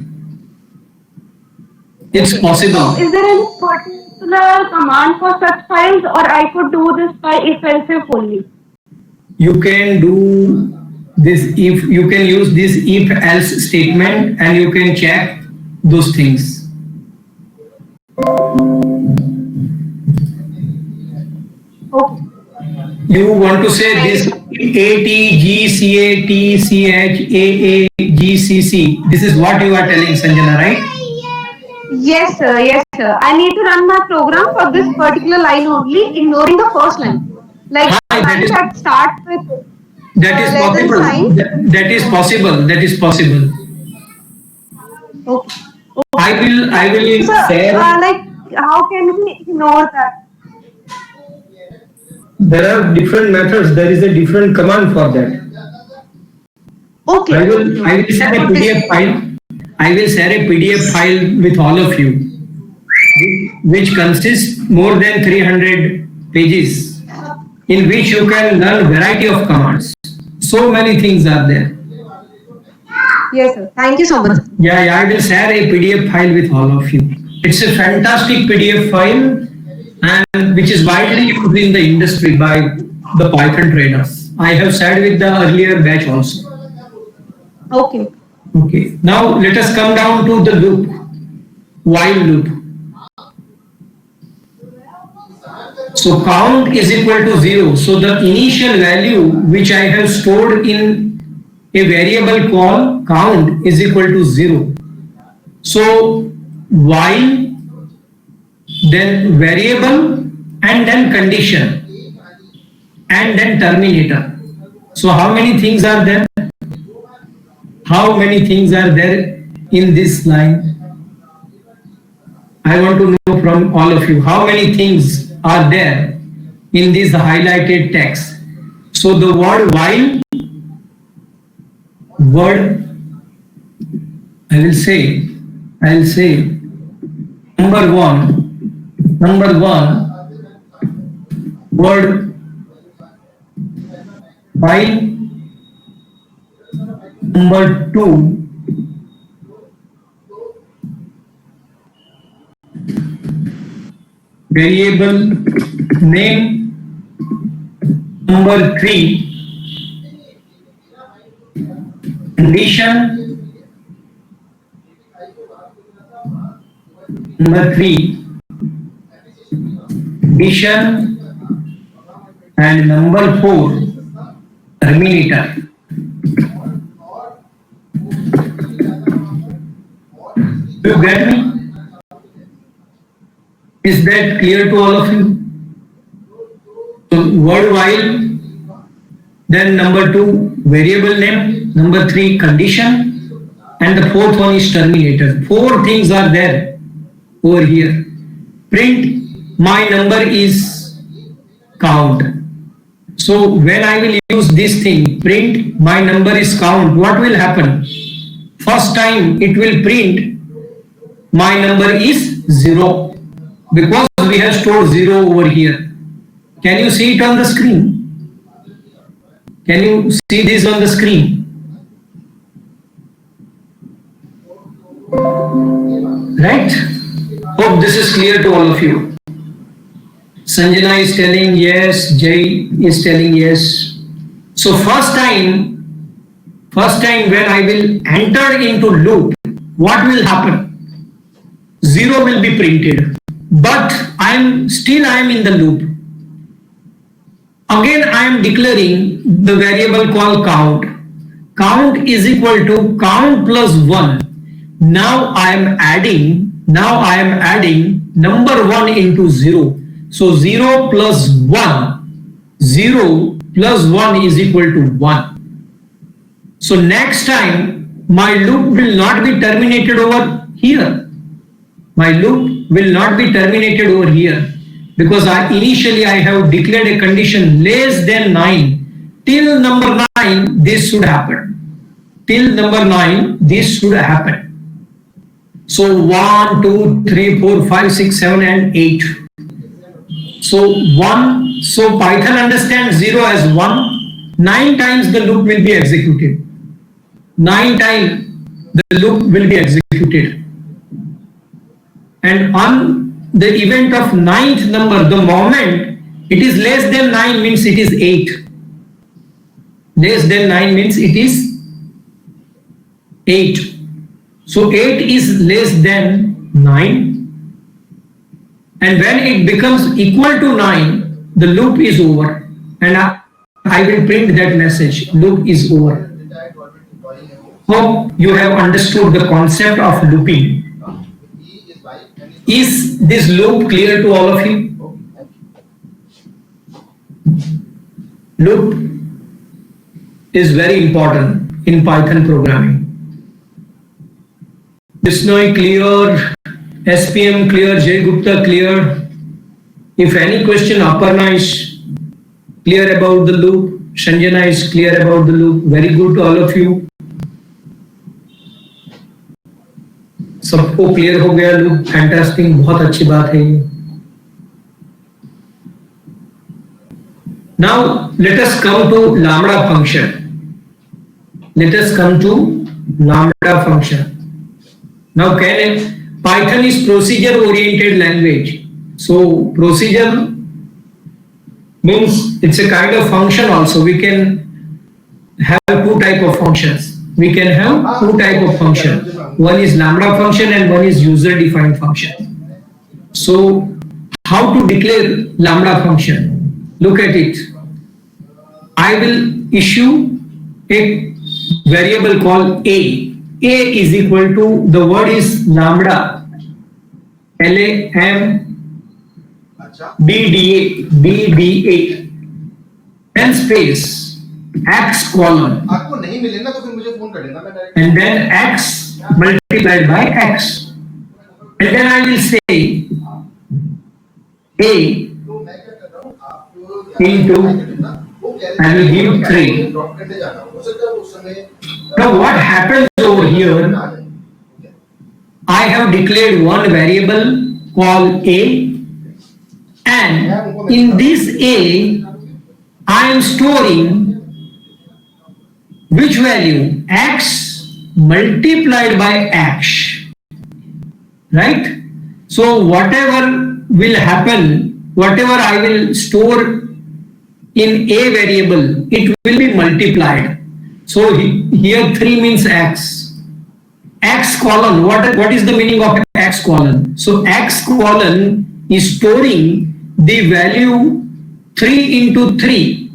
It's
So,
possible.
is there any particular command for such files, or I could do this by if-else only?
You can do this if you can use this if else statement and you can check those things.
Okay.
You want to say this A T G C A T C H A G C C. This is what you are telling, Sanjana, right?
Yes, sir. Yes, sir. I need to run my program for this particular line only, ignoring the first line. Like
Hi,
line that starts with
that is
less than
possible.
sign.
That is possible. That is possible.
Okay.
I will
Sir,
share.
like how can we ignore that?
There are different methods. There is a different command for that.
Okay.
I will share a PDF file. I will share a PDF file with all of you, which consists more than 300 pages, in which you can learn variety of commands. So many things are there.
Yes, sir. Thank you so much.
Yeah, I will share a PDF file with all of you. It's a fantastic PDF file, and which is widely used in the industry by the Python trainers. I have shared with the earlier batch also.
Okay.
Okay, now let us come down to the loop, while loop. So count is equal to 0. So the initial value which I have stored in a variable called count is equal to 0. So while, then variable, and then condition, and then terminator. So how many things are there? How many things are there in this line? I want to know from all of you, how many things are there in this highlighted text? So the word while, I will say number one, word while. Number two, variable name. Number three, condition. Number three, condition. And number four, terminator. Do you get me? Is that clear to all of you? So word while, then number two, variable name, number three, condition, and the fourth one is terminator. Four things are there over here. Print my number is count. So when I will use this thing, print my number is count, what will happen? First time it will print my number is 0, because we have stored 0 over here. Can you see it on the screen? Can you see this on the screen? Right? Hope this is clear to all of you. Sanjana is telling yes, Jay is telling yes. So first time when I will enter into loop, what will happen? 0 will be printed, but I am in the loop. Again I am declaring the variable called count. Count is equal to count plus 1. Now I am adding number 1 into 0. So 0 plus 1 is equal to 1. So next time my loop will not be terminated over here. My loop will not be terminated over here because initially I have declared a condition less than 9. Till number 9 this should happen. So 1, 2, 3, 4, 5, 6, 7 and 8. So Python understands 0 as 1. 9 times the loop will be executed. 9 times the loop will be executed. And on the event of 9th number, the moment it is less than 9 means it is 8. Less than 9 means it is 8. So 8 is less than 9. And when it becomes equal to 9, the loop is over. And I will print that message, loop is over. Hope you have understood the concept of looping. Is this loop clear to all of you? Loop is very important in Python programming. Bisnoy clear, SPM clear, Jay Gupta clear. If any question, Aparna is clear about the loop, Sanjana is clear about the loop. Very good to all of you. सबको clear हो गया loop, fantastic, बहुत अच्छी बात है ये. Now let us come to lambda function. Now Python is procedure oriented language. So procedure means it's a kind of function also. We can have two type of functions. One is lambda function and one is user defined function. So how to declare lambda function? Look at it. I will issue a variable called A. A is equal to, the word is lambda, LAMBDA, then space, X colon, and then X multiplied by X. And then I will say A into, I will give 3. Now what happens over here, I have declared one variable called A, and in this A, I am storing which value? X multiplied by X, right? So whatever will happen, whatever I will store in A variable, it will be multiplied. So here 3 means X. X colon, what is the meaning of X colon? So X colon is storing the value 3 into 3.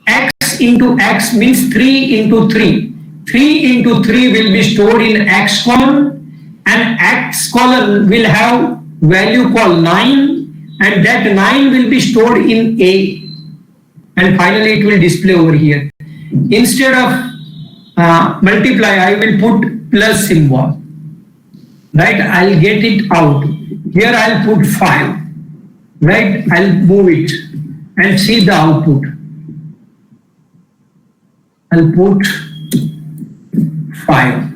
X into X means 3 into 3. 3 into 3 will be stored in X colon, and X colon will have value called 9, and that 9 will be stored in A. And finally it will display over here. Instead of multiply, I will put plus symbol, right? I'll get it out. Here I'll put 5, right? I'll move it and see the output. I'll put 5.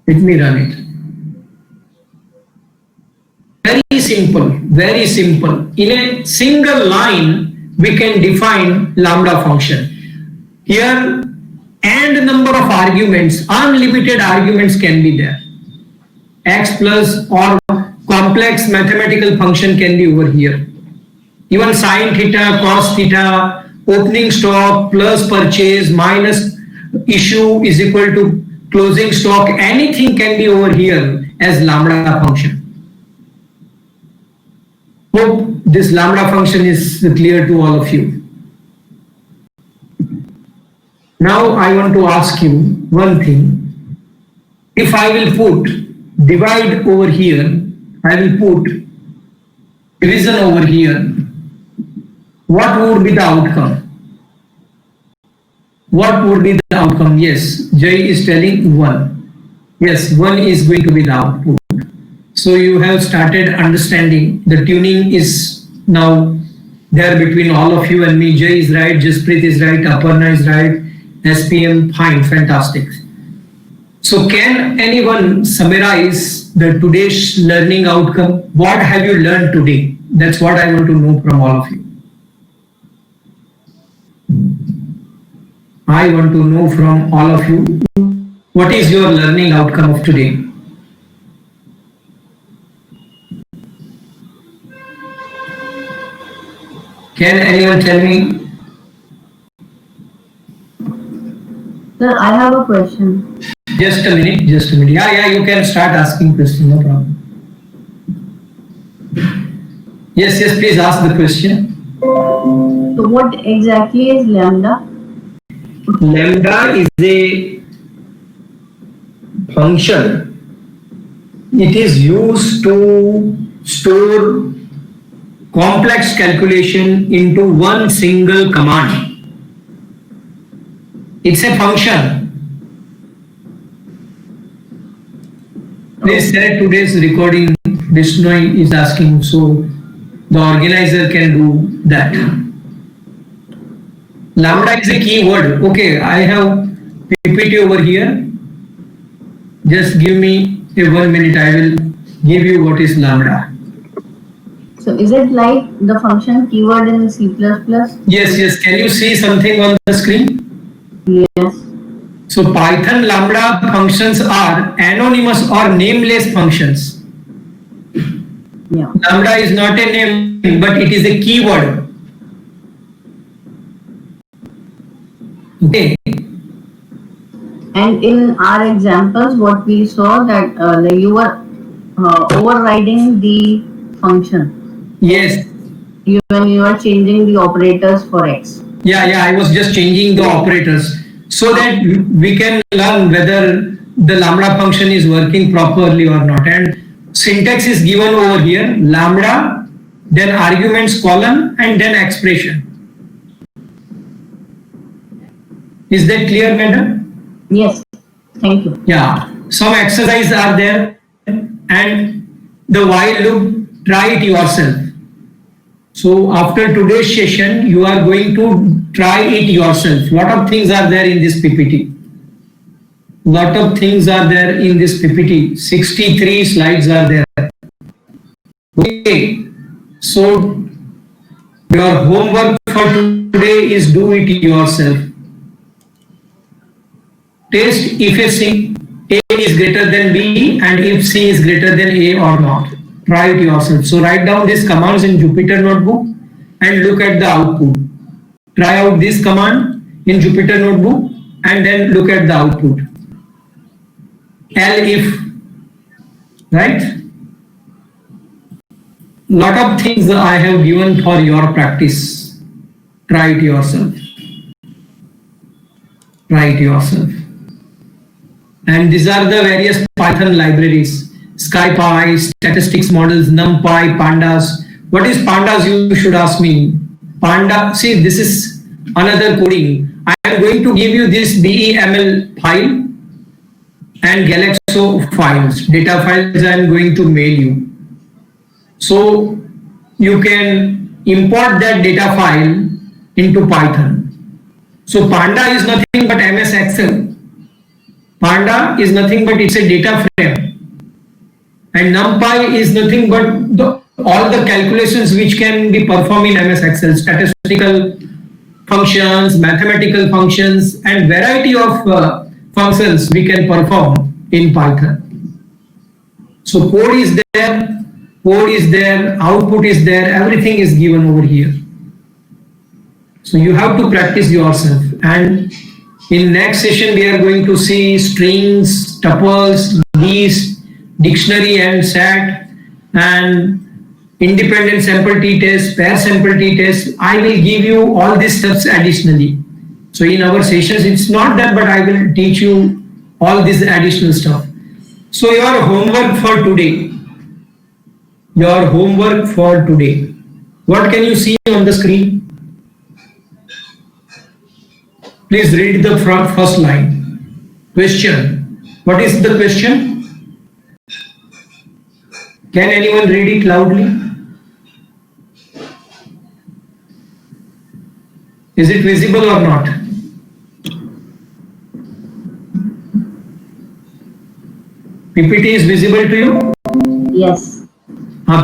Let me run it. Very simple, very simple. In a single line, we can define lambda function. Here, and number of arguments, unlimited arguments can be there. X plus or complex mathematical function can be over here. Even sine theta, cos theta, opening stock plus purchase minus issue is equal to closing stock. Anything can be over here as lambda function. Hope this lambda function is clear to all of you. Now I want to ask you one thing. If I will put divide over here, I will put division over here, what would be the outcome? What would be the outcome? Yes, Jay is telling 1. Yes, 1 is going to be the output. So you have started understanding the tuning is now there between all of you and me. Jay is right, Jasprit is right, Aparna is right, SPM, fine, fantastic. So can anyone summarize the today's learning outcome? What have you learned today? That's what I want to know from all of you. I want to know from all of you, what is your learning outcome of today? Can anyone tell me?
Sir, I have a question.
Just a minute, just a minute. Yeah, you can start asking questions, no problem. Yes, please ask the question.
So what exactly is lambda?
Lambda is a function. It is used to store complex calculation into one single command. It's a function. Please share today's recording. Vishnu is asking, so the organizer can do that. Lambda is a keyword. Okay, I have PPT over here. Just give me a 1 minute. I will give you what is lambda.
So is it like the function keyword in C++?
Yes. Can you see something on the screen?
Yes.
So Python lambda functions are anonymous or nameless functions.
Yeah.
Lambda is not a name, but it is a keyword. Okay.
And in our examples, what we saw that like you were overriding the function.
Yes.
When you are changing the operators for x.
Yeah, I was just changing the operators so that we can learn whether the lambda function is working properly or not. And syntax is given over here, lambda, then arguments column, and then expression. Is that clear, madam?
Yes. Thank you.
Yeah. Some exercises are there, and the while loop, try it yourself. So after today's session, you are going to try it yourself. Lot of things are there in this PPT. Lot of things are there in this PPT. 63 slides are there. Okay. So your homework for today is do it yourself. Test if A is greater than B and if C is greater than A or not. Try it yourself. So write down these commands in Jupyter Notebook and look at the output. Try out this command in Jupyter Notebook and then look at the output. Elif, right? Lot of things I have given for your practice. Try it yourself. Try it yourself. And these are the various Python libraries. SciPy, statistics models, NumPy, Pandas. What is Pandas, you should ask me. Panda, see, this is another coding. I am going to give you this BEML file and Galaxo files, data files I am going to mail you. So you can import that data file into Python. So Panda is nothing but MS Excel. Panda is nothing but it's a data frame. And NumPy is nothing but all the calculations which can be performed in MS Excel, statistical functions, mathematical functions, and variety of functions we can perform in Python. So code is there, code is there, output is there, everything is given over here. So you have to practice yourself. And in next session, we are going to see strings, tuples, list, dictionary and set, and independent sample t-test, pair sample t-test. I will give you all these steps additionally. So in our sessions, it's not that, but I will teach you all this additional stuff. So your homework for today. Your homework for today. What can you see on the screen? Please read the first line. Question. What is the question? Can anyone read it loudly? Is it visible or not? PPT is visible to you?
Yes.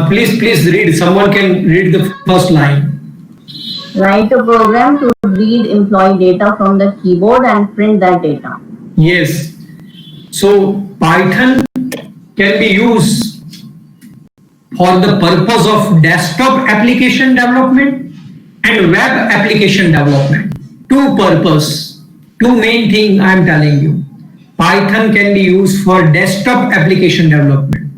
Please read. Someone can read the first line.
Write a program to read employee data from the keyboard and print that data.
Yes. So Python can be used for the purpose of desktop application development and web application development. Two purpose, two main thing I am telling you. Python can be used for desktop application development.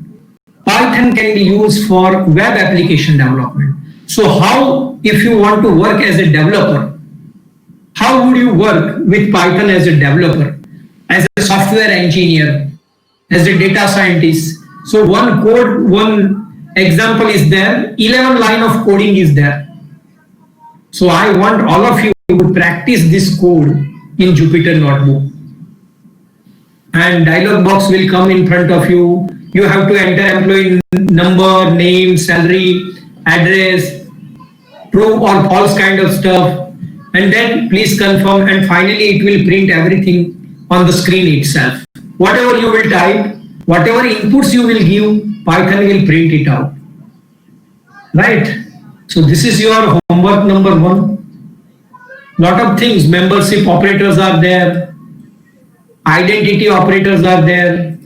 Python can be used for web application development. So how, if you want to work as a developer, how would you work with Python as a developer, as a software engineer, as a data scientist? So one code, one example is there, 11 line of coding is there. So I want all of you to practice this code in Jupyter Notebook. And dialog box will come in front of you. You have to enter employee number, name, salary, address, true or false kind of stuff. And then please confirm, and finally it will print everything on the screen itself. Whatever you will type, whatever inputs you will give, Python will print it out. Right? So this is your homework number 1. Lot of things, membership operators are there, identity operators are there,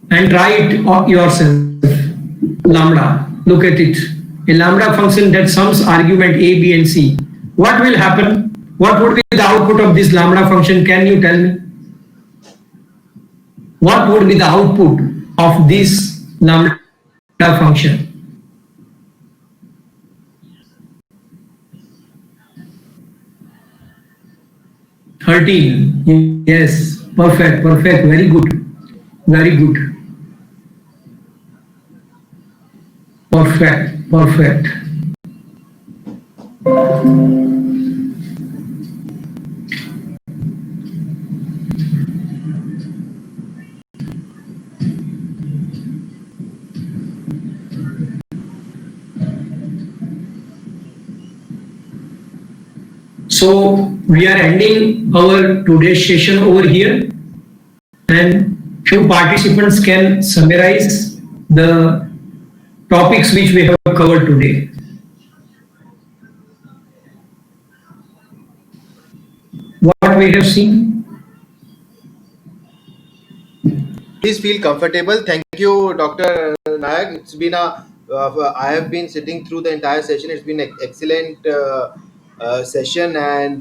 and try it yourself. Lambda, look at it. A lambda function that sums argument A, B, and C. What will happen? What would be the output of this lambda function? Can you tell me? What would be the output of this lambda function? Yes, perfect, very good, perfect. So we are ending our today's session over here, and few participants can summarize the topics which we have covered today. What we have seen?
Please feel comfortable. Thank you, Dr. Nayak. It's been I have been sitting through the entire session. It's been an excellent session, and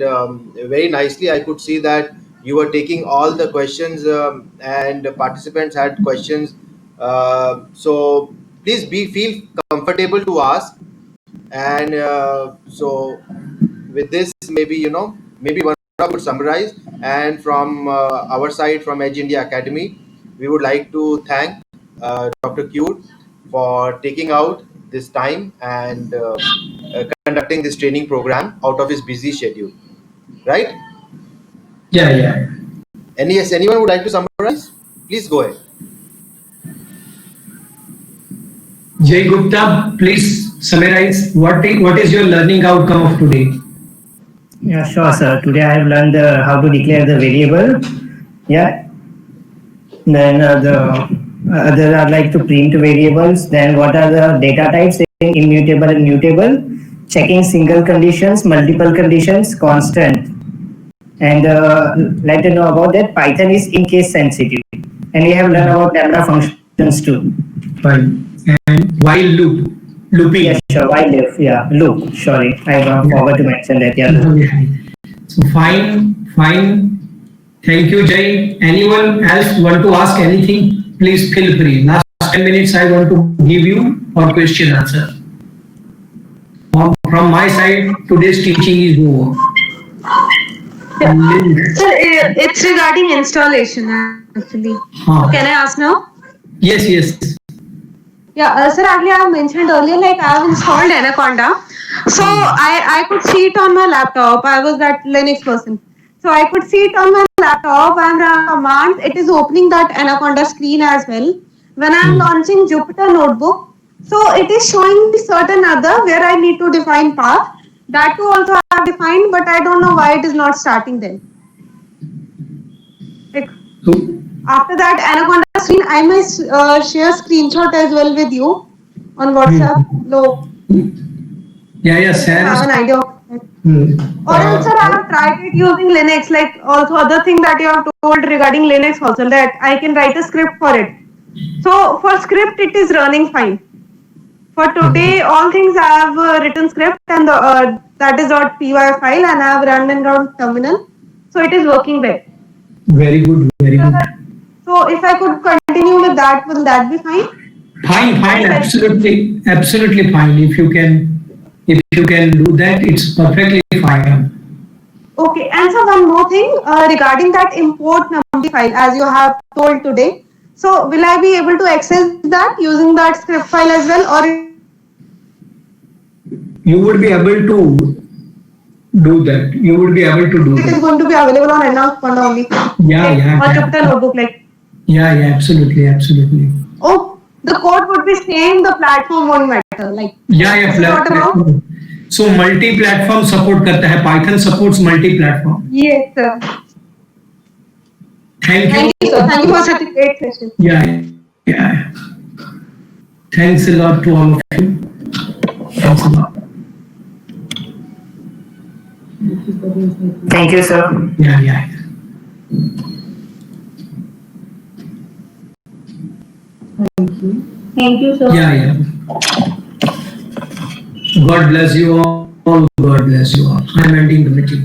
very nicely I could see that you were taking all the questions, and the participants had questions. So please feel comfortable to ask. And so with this, maybe one could summarize. And from our side, from Edge India Academy, we would like to thank Dr. Cure for taking out this time and conducting this training program out of his busy schedule. Right?
Yeah.
And yes, anyone would like to summarize? Please go ahead.
Jay Gupta, please summarize what is your learning outcome of today?
Yeah, sure, sir. Today I have learned how to declare the variable. Yeah. Then there are like to print variables. Then what are the data types? Immutable and mutable. Checking single conditions, multiple conditions, constant. And like to know about that, Python is in case sensitive. And we have learned about lambda functions too.
Fine. And while looping.
Yes, sure. While if, yeah, loop. Sorry, I forgot to mention that. Yeah, loop.
So fine. Thank you, Jay. Anyone else want to ask anything? Please feel free. Last 10 minutes I want to give you for question answer. From my side, today's teaching is over.
Sir, it's regarding installation actually.
Huh.
Can I ask now?
Yes.
Yeah, sir, actually I have mentioned earlier, like I have installed Anaconda. So I could see it on my laptop. I was that Linux person. So I could see it on my laptop and commands. It is opening that Anaconda screen as well. When I am launching Jupyter Notebook, so it is showing me certain other where I need to define path. That too also I have defined, but I don't know why it is not starting then. Like,
So,
after that Anaconda screen, I may share screenshot as well with you on WhatsApp. No,
yeah,
I have
Sam.
an idea of it. Or else, sir, I have tried it using Linux, like also other thing that you have told regarding Linux also, that I can write a script for it. So for script, it is running fine. For today, all things I have written script and that is .py file, and I have run in terminal. So it is working well.
Very good.
So if I could continue with that, will that be fine?
Fine, absolutely fine. If you can do that, it's perfectly fine.
Okay, and so one more thing regarding that import number file, as you have told today. So will I be able to access that using that script file as well, or
You would be able to do that.
it is going to be available on Anaconda only?
Yeah.
Or Jupyter Notebook, like.
Yeah, absolutely.
Oh, the code would be same, the platform won't matter. Like.
Yeah,
Platform.
So multi-platform support करता है. Python supports multi-platform.
Yes, sir.
Thank
Thank
you.
you, sir. Thank you for such a great session.
Yeah. Thanks a lot to all of you. Thanks a lot.
Thank you, sir.
Yeah.
Thank you, sir.
Yeah. God bless you all. I'm ending the meeting.